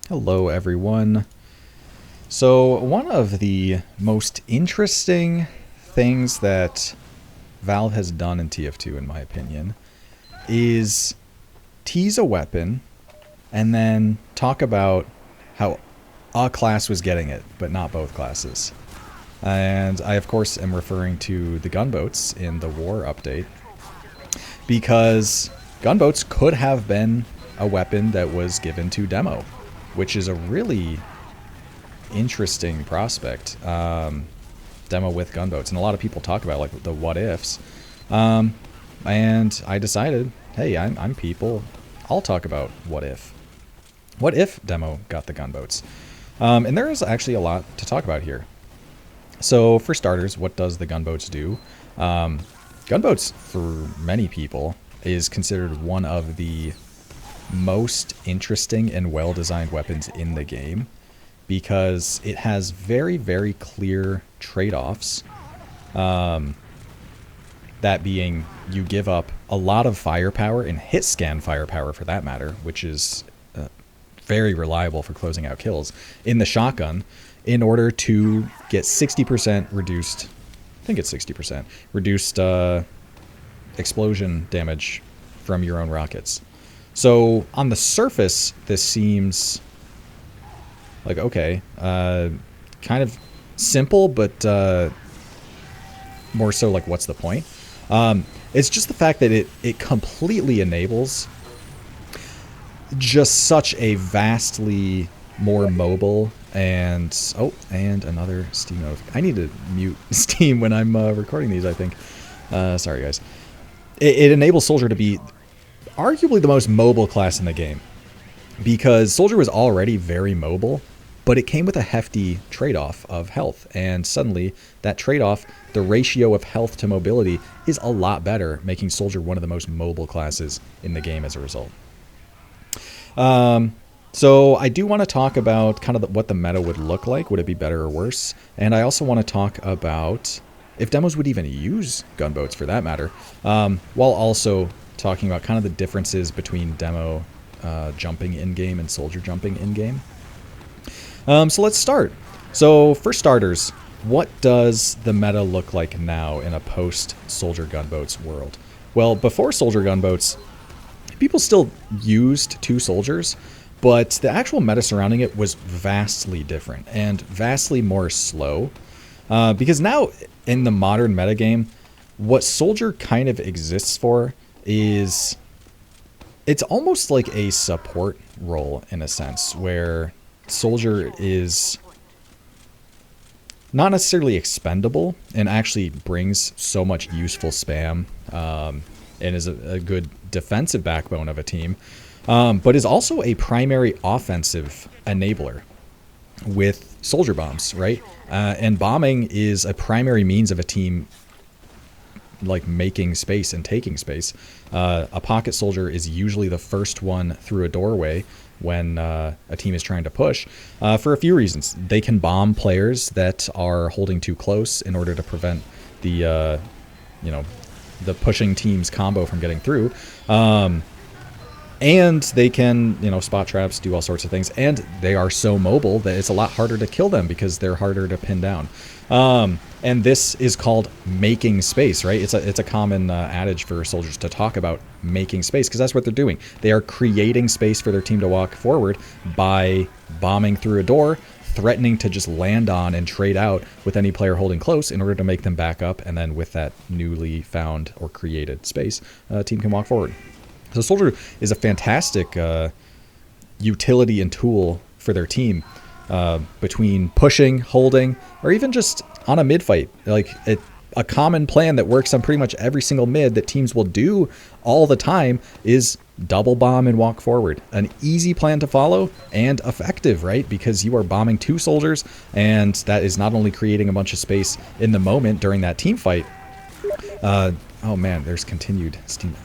Hello everyone. So one of the most interesting things that Valve has done in TF2 in my opinion is tease a weapon and then talk about how a class was getting it, but not both classes. And I of course am referring to the gunboats in the war update, because gunboats could have been a weapon that was given to demo, which is a really interesting prospect. Demo with gunboats, and a lot of people talk about like the what ifs. And I decided, hey, I'm people. I'll talk about what if. What if demo got the gunboats? And there is actually a lot to talk about here. So for starters, what does the gunboats do? Gunboats, for many people, is considered one of the most interesting and well-designed weapons in the game, because it has very, very clear trade-offs. That being, you give up a lot of firepower, and hit scan firepower for that matter, which is very reliable for closing out kills, in the shotgun, in order to get 60% reduced, I think it's 60%, reduced explosion damage from your own rockets. So on the surface, this seems like, okay, kind of simple, but more so like, what's the point? It's just the fact that it completely enables just such a vastly more mobile and, oh, and another Steam note. I need to mute Steam when I'm recording these, I think. Sorry, guys. It enables Soldier to be arguably the most mobile class in the game, because Soldier was already very mobile, but it came with a hefty trade-off of health, and suddenly that trade-off, the ratio of health to mobility, is a lot better, making Soldier one of the most mobile classes in the game as a result. So I do want to talk about kind of what the meta would look like. Would it be better or worse? And I also want to talk about if demos would even use gunboats, for that matter, while also talking about kind of the differences between demo jumping in-game and Soldier jumping in-game. So let's start. So for starters, what does the meta look like now in a post-Soldier gunboats world? Well, before Soldier gunboats, people still used two soldiers, but the actual meta surrounding it was vastly different and vastly more slow. Because now in the modern metagame, what Soldier kind of exists for is, it's almost like a support role in a sense, where Soldier is not necessarily expendable and actually brings so much useful spam, and is a good defensive backbone of a team, but is also a primary offensive enabler with Soldier bombs, right? And bombing is a primary means of a team like making space and taking space. A pocket soldier is usually the first one through a doorway when a team is trying to push, for a few reasons. They can bomb players that are holding too close in order to prevent the the pushing team's combo from getting through. And they can, spot traps, do all sorts of things. And they are so mobile that it's a lot harder to kill them because they're harder to pin down. And this is called making space, right? It's a common adage for soldiers to talk about making space, because that's what they're doing. They are creating space for their team to walk forward by bombing through a door, threatening to just land on and trade out with any player holding close in order to make them back up. And then with that newly found or created space, a team can walk forward. So Soldier is a fantastic utility and tool for their team, between pushing, holding, or even just on a mid fight. Like a common plan that works on pretty much every single mid that teams will do all the time is double bomb and walk forward. An easy plan to follow and effective, right? Because you are bombing two soldiers, and that is not only creating a bunch of space in the moment during that team fight. Oh man, there's continued Steam.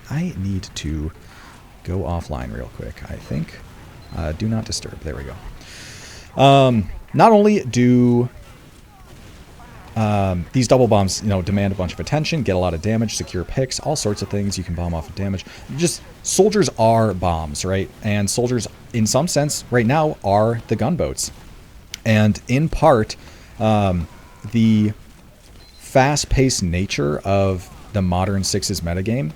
I need to go offline real quick, I think. Do not disturb. There we go. Not only do these double bombs, demand a bunch of attention, get a lot of damage, secure picks, all sorts of things. You can bomb off of damage. Just soldiers are bombs, right? And soldiers in some sense, right now, are the gunboats. And in part, the fast-paced nature of the modern Sixes metagame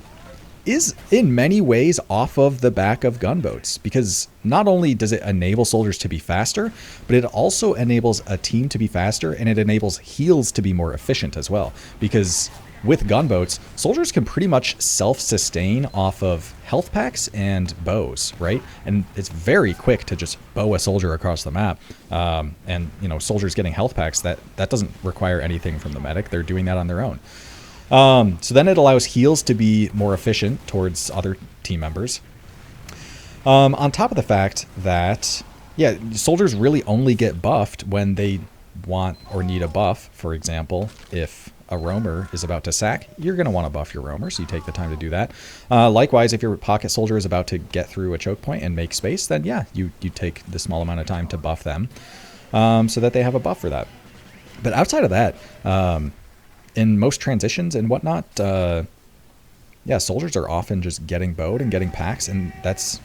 is in many ways off of the back of gunboats, because not only does it enable soldiers to be faster, but it also enables a team to be faster, and it enables heals to be more efficient as well. Because with gunboats, soldiers can pretty much self-sustain off of health packs and bows, right? And it's very quick to just bow a soldier across the map. And, you know, soldiers getting health packs, that doesn't require anything from the medic. They're doing that on their own. So then it allows heals to be more efficient towards other team members. On top of the fact that, yeah, soldiers really only get buffed when they want or need a buff. For example, if a roamer is about to sack, you're going to want to buff your roamer, so you take the time to do that. Likewise, if your pocket soldier is about to get through a choke point and make space, then yeah, you take the small amount of time to buff them, so that they have a buff for that. But outside of that, in most transitions and whatnot, yeah, soldiers are often just getting bowed and getting packs, and that's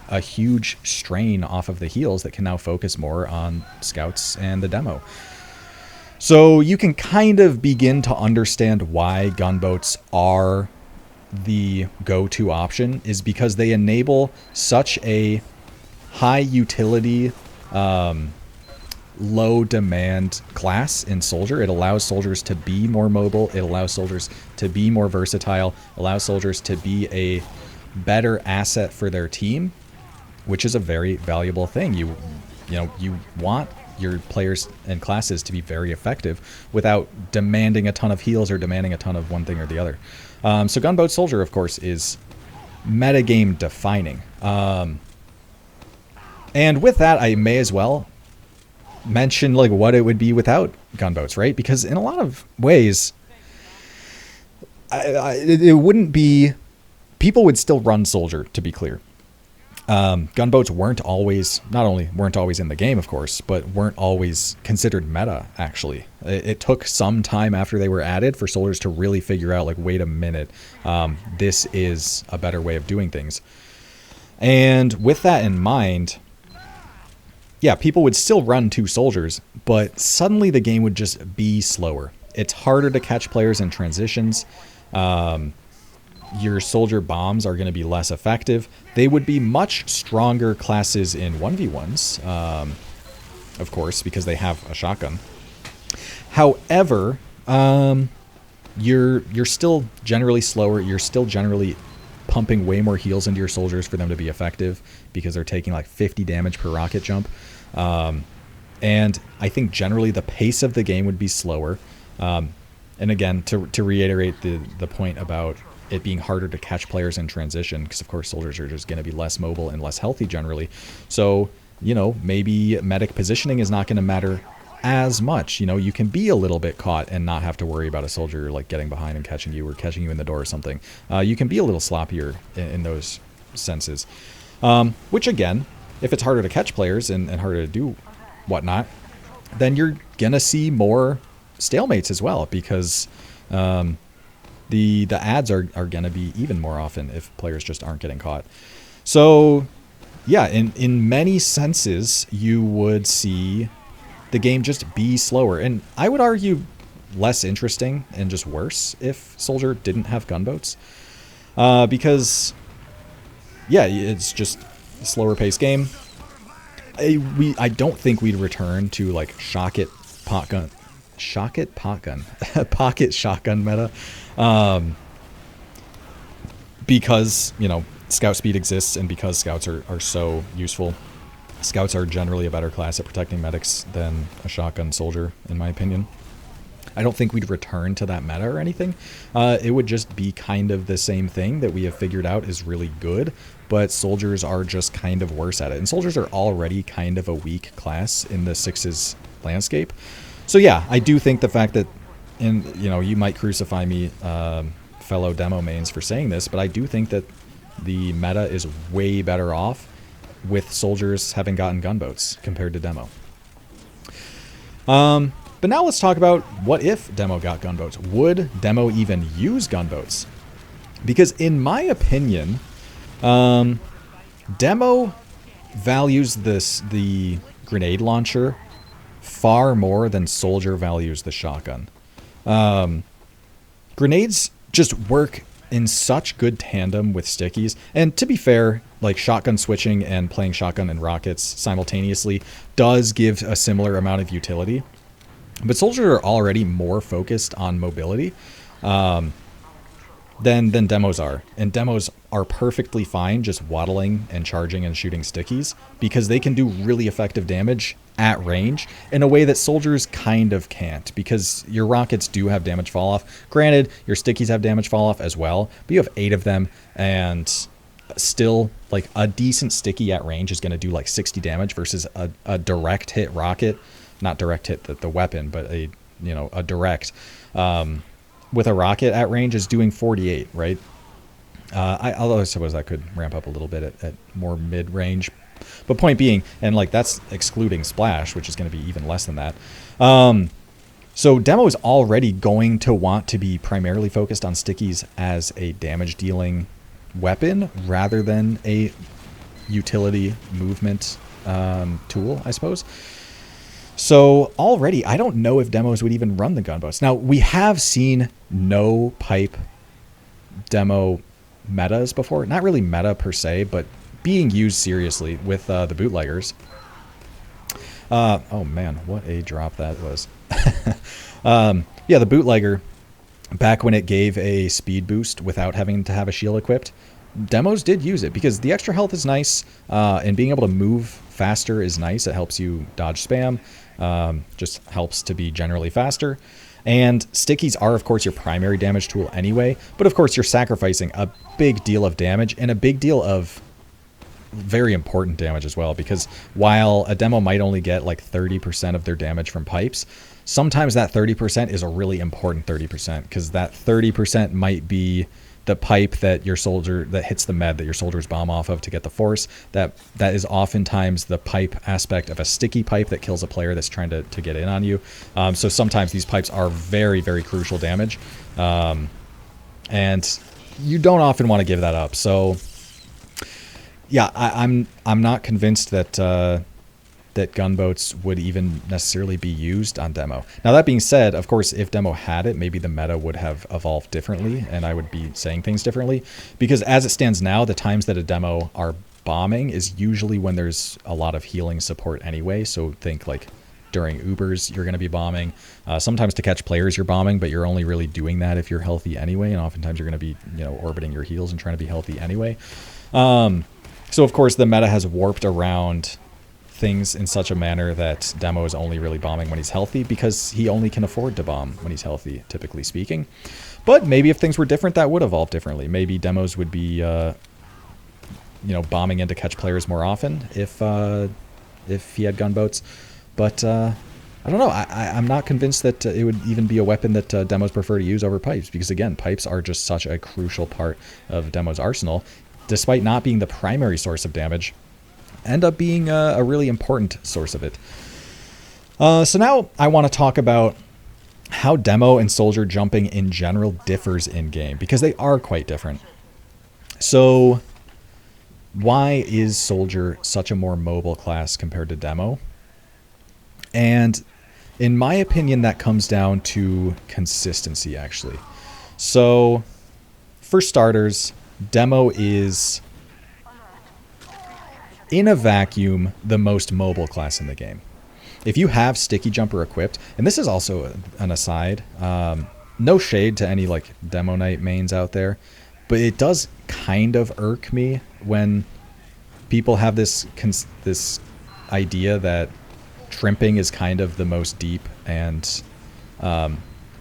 a huge strain off of the heals that can now focus more on scouts and the demo. So you can kind of begin to understand why gunboats are the go-to option, is because they enable such a high utility, low demand class in soldier. It allows soldiers to be more mobile. It allows soldiers to be more versatile, allows soldiers to be a better asset for their team, which is a very valuable thing. You want your players and classes to be very effective without demanding a ton of heals or demanding a ton of one thing or the other. So Gunboat Soldier, of course, is metagame defining. And with that, I may as well mention like what it would be without gunboats, right? Because in a lot of ways, it wouldn't be... People would still run Soldier, to be clear. Gunboats weren't always, not only weren't always in the game, of course, but weren't always considered meta, actually. It took some time after they were added for soldiers to really figure out, like, wait a minute, this is a better way of doing things. And with that in mind, yeah, people would still run two soldiers, but suddenly the game would just be slower. It's harder to catch players in transitions. Your soldier bombs are going to be less effective. They would be much stronger classes in 1v1s, of course, because they have a shotgun. However, you're still generally slower. You're still generally pumping way more heals into your soldiers for them to be effective, because they're taking like 50 damage per rocket jump. And I think generally the pace of the game would be slower. And again, to reiterate the point about it being harder to catch players in transition, because of course soldiers are just going to be less mobile and less healthy generally. So, you know, maybe medic positioning is not going to matter as much. You know, you can be a little bit caught and not have to worry about a soldier like getting behind and catching you, or catching you in the door or something. You can be a little sloppier in those senses. Which again, if it's harder to catch players and harder to do whatnot, then you're going to see more stalemates as well, because the ads are going to be even more often if players just aren't getting caught. So yeah, in many senses, you would see the game just be slower. And I would argue less interesting and just worse if Soldier didn't have gunboats. Because, yeah, it's just a slower paced game. I don't think we'd return to like pocket shotgun meta. Because, you know, scout speed exists, and because scouts are so useful. Scouts are generally a better class at protecting medics than a shotgun soldier, in my opinion. I don't think we'd return to that meta or anything. It would just be kind of the same thing that we have figured out is really good, but soldiers are just kind of worse at it. And soldiers are already kind of a weak class in the Sixes landscape. So yeah, I do think the fact that, and you know, you might crucify me, fellow demo mains, for saying this, but I do think that the meta is way better off with soldiers having gotten gunboats compared to demo. But now let's talk about what if demo got gunboats. Would demo even use gunboats? Because in my opinion, demo values the grenade launcher far more than Soldier values the shotgun. Grenades just work in such good tandem with stickies. And to be fair, like shotgun switching and playing shotgun and rockets simultaneously does give a similar amount of utility. But Soldier are already more focused on mobility than demos are. And demos are perfectly fine just waddling and charging and shooting stickies because they can do really effective damage at range in a way that soldiers kind of can't, because your rockets do have damage fall off. Granted, your stickies have damage fall off as well, but you have 8 of them, and still like a decent sticky at range is going to do like 60 damage versus a direct hit rocket, not direct hit the weapon, but a direct with a rocket at range is doing 48, right? Although I suppose that could ramp up a little bit at more mid-range. But point being, and like that's excluding splash, which is going to be even less than that. So demo is already going to want to be primarily focused on stickies as a damage dealing weapon rather than a utility movement tool, I suppose. So already, I don't know if demos would even run the gunboats. Now, we have seen no pipe demo metas before. Not really meta per se, but being used seriously with the bootleggers. Oh man, what a drop that was. Yeah, the bootlegger, back when it gave a speed boost without having to have a shield equipped, demos did use it because the extra health is nice, and being able to move faster is nice. It helps you dodge spam, just helps to be generally faster. And stickies are, of course, your primary damage tool anyway, but of course you're sacrificing a big deal of damage and a big deal of very important damage as well, because while a demo might only get like 30% of their damage from pipes, sometimes that 30% is a really important 30%, because that 30% might be the pipe that your soldier, that hits the med that your soldiers bomb off of to get the force. That is oftentimes the pipe aspect of a sticky pipe that kills a player that's trying to get in on you. So sometimes these pipes are very, very crucial damage. And you don't often want to give that up. So yeah, I'm not convinced that that gunboats would even necessarily be used on demo. Now that being said, of course, if demo had it, maybe the meta would have evolved differently, and I would be saying things differently. Because as it stands now, the times that a demo are bombing is usually when there's a lot of healing support anyway. So think like during Ubers, you're going to be bombing. Sometimes to catch players, you're bombing, but you're only really doing that if you're healthy anyway. And oftentimes you're going to be, orbiting your heals and trying to be healthy anyway. So of course the meta has warped around things in such a manner that demo is only really bombing when he's healthy, because he only can afford to bomb when he's healthy, typically speaking. But maybe if things were different, that would evolve differently. Maybe demos would be, bombing in to catch players more often if he had gunboats. But I don't know. I'm not convinced that it would even be a weapon that demos prefer to use over pipes, because again, pipes are just such a crucial part of demos' arsenal. Despite not being the primary source of damage, end up being a really important source of it. So now I want to talk about how demo and soldier jumping in general differs in game, because they are quite different. So why is soldier such a more mobile class compared to demo? And in my opinion, that comes down to consistency, actually. So for starters, demo is, in a vacuum, the most mobile class in the game. If you have sticky jumper equipped, and this is also an aside, no shade to any like Demo Knight mains out there, but it does kind of irk me when people have this idea that trimping is kind of the most deep and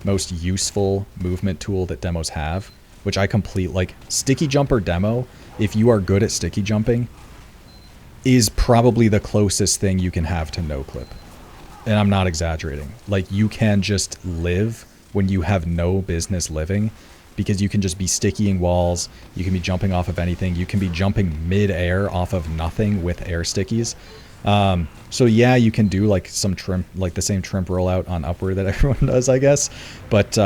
most useful movement tool that demos have, which I like sticky jumper demo. If you are good at sticky jumping, is probably the closest thing you can have to no clip. And I'm not exaggerating. Like, you can just live when you have no business living, because you can just be stickying walls, you can be jumping off of anything, you can be jumping mid-air off of nothing with air stickies. So yeah, you can do like some trimp, like the same trimp rollout on upward that everyone does, I guess. But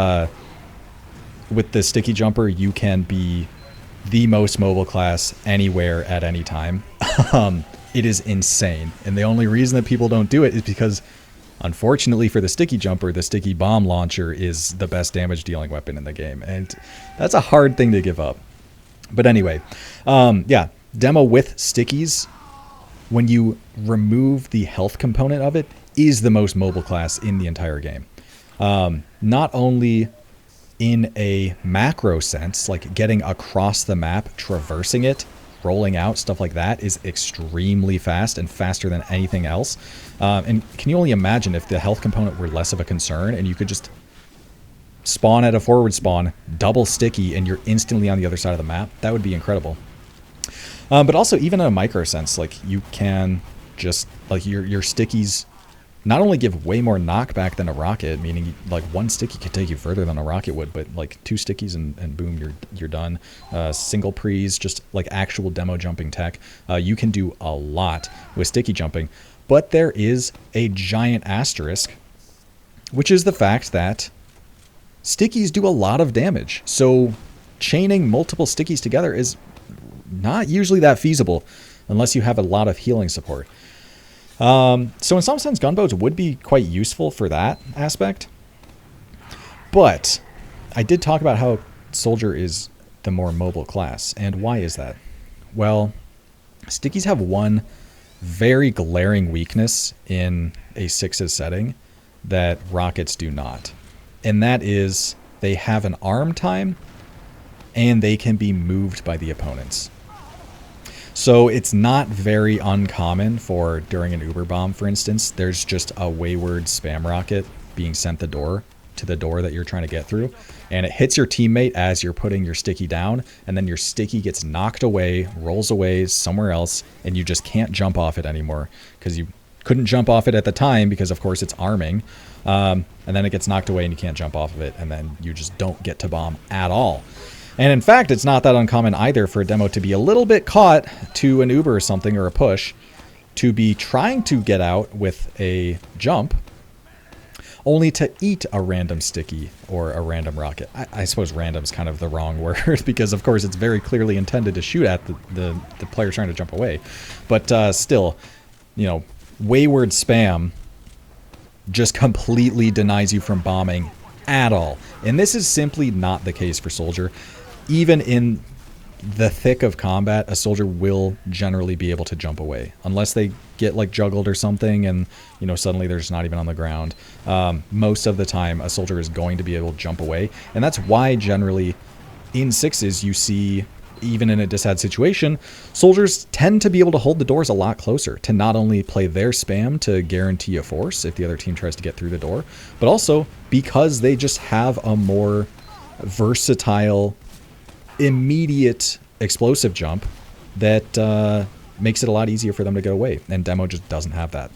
with the sticky jumper, you can be the most mobile class anywhere at any time. It is insane. And the only reason that people don't do it is because, unfortunately for the sticky jumper, the sticky bomb launcher is the best damage dealing weapon in the game. And that's a hard thing to give up. But anyway, yeah, demo with stickies, when you remove the health component of it, is the most mobile class in the entire game. Not only in a macro sense, like getting across the map, traversing it, rolling out, stuff like that is extremely fast and faster than anything else. And can you only imagine if the health component were less of a concern and you could just spawn at a forward spawn, double sticky, and you're instantly on the other side of the map? That would be incredible. But also, even in a micro sense, like you can just, like your stickies not only give way more knockback than a rocket, meaning like one sticky could take you further than a rocket would, but like two stickies and boom, you're done. Single pre's, just like actual demo jumping tech. You can do a lot with sticky jumping, but there is a giant asterisk, which is the fact that stickies do a lot of damage. So chaining multiple stickies together is not usually that feasible unless you have a lot of healing support. So in some sense, gunboats would be quite useful for that aspect. But I did talk about how soldier is the more mobile class. And why is that? Well, stickies have one very glaring weakness in a 6's setting that rockets do not. And that is they have an arm time and they can be moved by the opponents. So it's not very uncommon for, during an Uber bomb, for instance, there's just a wayward spam rocket being sent to the door that you're trying to get through. And it hits your teammate as you're putting your sticky down. And then your sticky gets knocked away, rolls away somewhere else, and you just can't jump off it anymore because you couldn't jump off it at the time because, of course, it's arming. And then it gets knocked away and you can't jump off of it. And then you just don't get to bomb at all. And in fact, it's not that uncommon either for a demo to be a little bit caught to an Uber or something, or a push, to be trying to get out with a jump, only to eat a random sticky or a random rocket. I suppose random's kind of the wrong word because, of course, it's very clearly intended to shoot at the player trying to jump away. But still, you know, wayward spam just completely denies you from bombing at all. And this is simply not the case for soldier. Even in the thick of combat, a soldier will generally be able to jump away unless they get like juggled or something and, you know, suddenly they're just not even on the ground. Most of the time a soldier is going to be able to jump away, and that's why generally in 6's you see, even in a disad situation, soldiers tend to be able to hold the doors a lot closer to not only play their spam to guarantee a force if the other team tries to get through the door, but also because they just have a more versatile, immediate explosive jump that makes it a lot easier for them to get away, and demo just doesn't have that.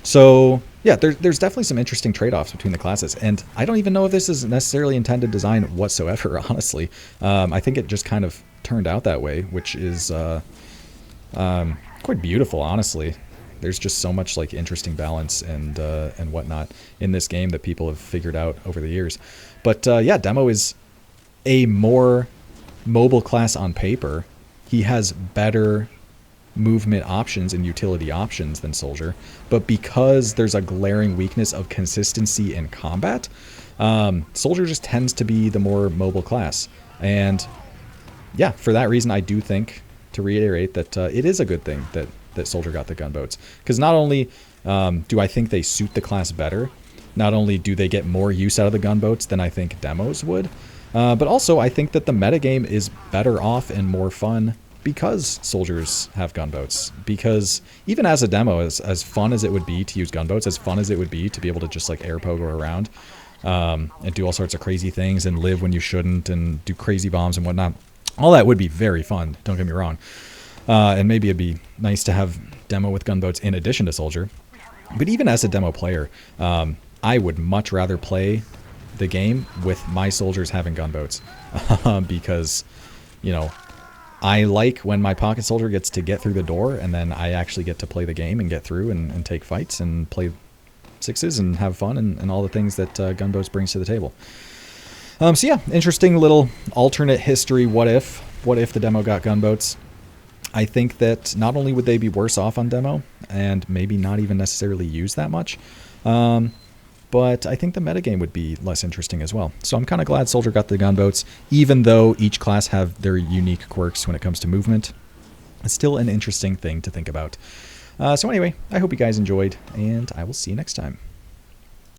So yeah, there's definitely some interesting trade-offs between the classes, and I don't even know if this is necessarily intended design whatsoever, honestly. I think it just kind of turned out that way, which is quite beautiful, honestly. There's just so much like interesting balance and whatnot in this game that people have figured out over the years. But yeah, demo is a more mobile class on paper. He has better movement options and utility options than soldier, but because there's a glaring weakness of consistency in combat, soldier just tends to be the more mobile class. And yeah, for that reason, I do think, to reiterate, that it is a good thing that soldier got the gunboats, because not only do I think they suit the class better, not only do they get more use out of the gunboats than I think demos would, but also I think that the metagame is better off and more fun because soldiers have gunboats. Because even as a demo, as fun as it would be to use gunboats, as fun as it would be to be able to just like air pogo around and do all sorts of crazy things and live when you shouldn't and do crazy bombs and whatnot, all that would be very fun, don't get me wrong. And maybe it'd be nice to have demo with gunboats in addition to soldier. But even as a demo player, I would much rather play the game with my soldiers having gunboats because, you know, I like when my pocket soldier gets to get through the door and then I actually get to play the game and get through and take fights and play 6's and have fun and all the things that gunboats brings to the table. So yeah, interesting little alternate history. What if the demo got gunboats? I think that not only would they be worse off on demo, and maybe not even necessarily used that much, but I think the metagame would be less interesting as well. So I'm kind of glad Soldier got the gunboats, even though each class have their unique quirks when it comes to movement. It's still an interesting thing to think about. So anyway, I hope you guys enjoyed, and I will see you next time.